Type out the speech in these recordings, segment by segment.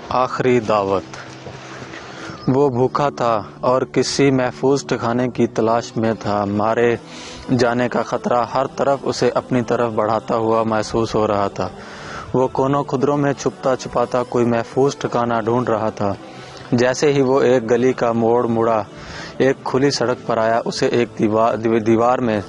آخری دعوت۔ وہ بھوکا تھا اور کسی محفوظ ٹھکانے کی تلاش میں تھا۔ مارے جانے کا خطرہ ہر طرف اسے اپنی طرف بڑھاتا ہوا محسوس ہو رہا تھا۔ وہ کونوں خدروں میں چھپتا چھپاتا کوئی محفوظ ٹھکانہ ڈھونڈ رہا تھا۔ جیسے ہی وہ ایک گلی کا موڑ مڑا، ایک کھلی سڑک پر آیا، اسے ایک دیوار میں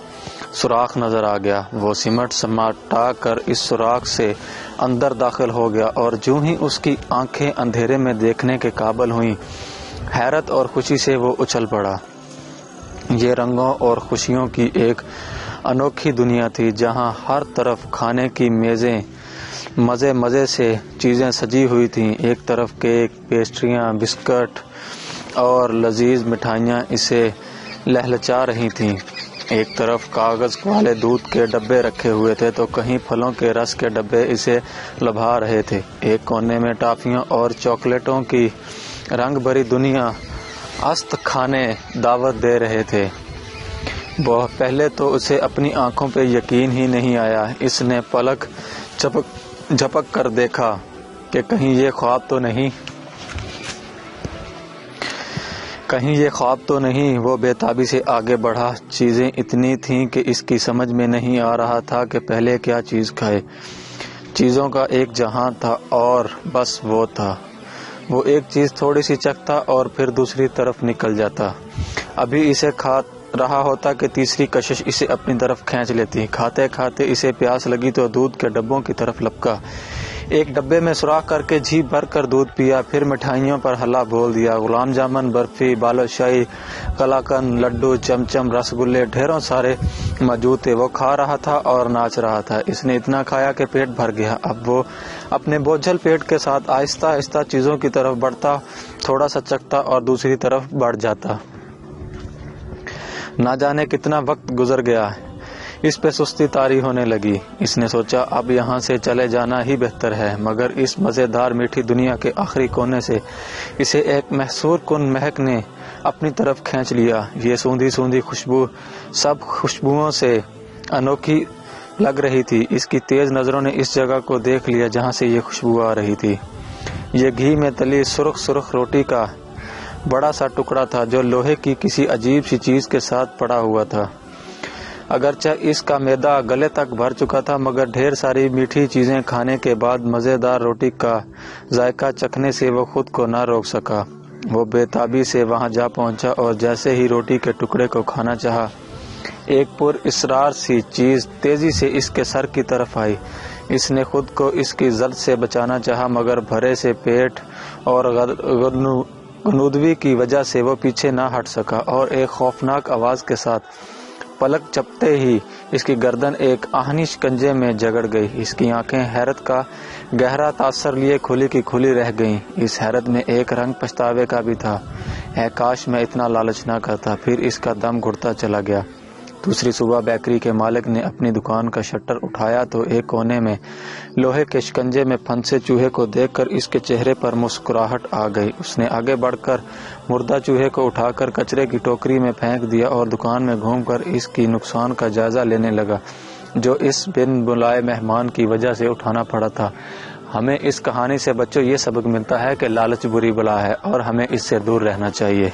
سوراخ نظر آ گیا۔ وہ سمٹا کر اس سوراخ سے اندر داخل ہو گیا اور جوں ہی اس کی آنکھیں اندھیرے میں دیکھنے کے قابل ہوئیں، حیرت اور خوشی سے وہ اچھل پڑا۔ یہ رنگوں اور خوشیوں کی ایک انوکھی دنیا تھی، جہاں ہر طرف کھانے کی میزیں مزے مزے سے چیزیں سجی ہوئی تھیں۔ ایک طرف کیک، پیسٹریاں، بسکٹ اور لذیذ مٹھائیاں اسے لہلچا رہی تھیں۔ ایک طرف کاغذ والے دودھ کے ڈبے رکھے ہوئے تھے تو کہیں پھلوں کے رس کے ڈبے اسے لبھا رہے تھے۔ ایک کونے میں ٹافیوں اور چاکلیٹوں کی رنگ بھری دنیا است کھانے دعوت دے رہے تھے۔ پہلے تو اسے اپنی آنکھوں پہ یقین ہی نہیں آیا۔ اس نے پلک جھپک کر دیکھا کہ کہیں یہ خواب تو نہیں۔ وہ بے تابی سے آگے بڑھا۔ چیزیں اتنی تھیں کہ اس کی سمجھ میں نہیں آ رہا تھا کہ پہلے کیا چیز کھائے۔ چیزوں کا ایک جہاں تھا اور بس وہ تھا۔ وہ ایک چیز تھوڑی سی چکھتا اور پھر دوسری طرف نکل جاتا۔ ابھی اسے کھا رہا ہوتا کہ تیسری کشش اسے اپنی طرف کھینچ لیتی۔ کھاتے کھاتے اسے پیاس لگی تو دودھ کے ڈبوں کی طرف لپکا۔ ایک ڈبے میں سوراخ کر کے جی بھر کر دودھ پیا، پھر مٹھائیوں پر ہلا بول دیا۔ گلاب جامن، برفی، بالوشاہی، قلاقند، لڈو، چمچم، رس گلے ڈھیروں سارے موجود تھے۔ وہ کھا رہا تھا اور ناچ رہا تھا۔ اس نے اتنا کھایا کہ پیٹ بھر گیا۔ اب وہ اپنے بوجھل پیٹ کے ساتھ آہستہ آہستہ چیزوں کی طرف بڑھتا، تھوڑا سا چکھتا اور دوسری طرف بڑھ جاتا۔ نہ جانے کتنا وقت گزر گیا، اس پہ سستی طاری ہونے لگی۔ اس نے سوچا اب یہاں سے چلے جانا ہی بہتر ہے، مگر اس مزیدار میٹھی دنیا کے آخری کونے سے اسے ایک محصور کن مہک نے اپنی طرف کھینچ لیا۔ یہ سوندھی سوندھی خوشبو سب خوشبوؤں سے انوکھی لگ رہی تھی۔ اس کی تیز نظروں نے اس جگہ کو دیکھ لیا جہاں سے یہ خوشبو آ رہی تھی۔ یہ گھی میں تلی سرخ سرخ روٹی کا بڑا سا ٹکڑا تھا جو لوہے کی کسی عجیب سی چیز کے ساتھ پڑا ہوا تھا۔ اگرچہ اس کا معدہ گلے تک بھر چکا تھا، مگر ڈھیر ساری میٹھی چیزیں کھانے کے بعد مزیدار روٹی کا ذائقہ چکھنے سے وہ خود کو نہ روک سکا۔ وہ بے تابی سے وہاں جا پہنچا اور جیسے ہی روٹی کے ٹکڑے کو کھانا چاہا، ایک پر اسرار سی چیز تیزی سے اس کے سر کی طرف آئی۔ اس نے خود کو اس کی زد سے بچانا چاہا، مگر بھرے سے پیٹ اور غنودگی کی وجہ سے وہ پیچھے نہ ہٹ سکا اور ایک خوفناک آواز کے ساتھ پلک جھپکتے ہی اس کی گردن ایک آہنی شکنجے میں جگڑ گئی۔ اس کی آنکھیں حیرت کا گہرا تاثر لیے کھلی کی کھلی رہ گئیں۔ اس حیرت میں ایک رنگ پچھتاوے کا بھی تھا۔ اے کاش میں اتنا لالچ نہ کرتا۔ پھر اس کا دم گھٹتا چلا گیا۔ دوسری صبح بیکری کے مالک نے اپنی دکان کا شٹر اٹھایا تو ایک کونے میں لوہے کے شکنجے میں پھنسے چوہے کو دیکھ کر اس کے چہرے پر مسکراہٹ آ گئی۔ اس نے آگے بڑھ کر مردہ چوہے کو اٹھا کر کچرے کی ٹوکری میں پھینک دیا اور دکان میں گھوم کر اس کی نقصان کا جائزہ لینے لگا جو اس بن بلائے مہمان کی وجہ سے اٹھانا پڑا تھا۔ ہمیں اس کہانی سے بچوں یہ سبق ملتا ہے کہ لالچ بری بلا ہے اور ہمیں اس سے دور رہنا چاہیے۔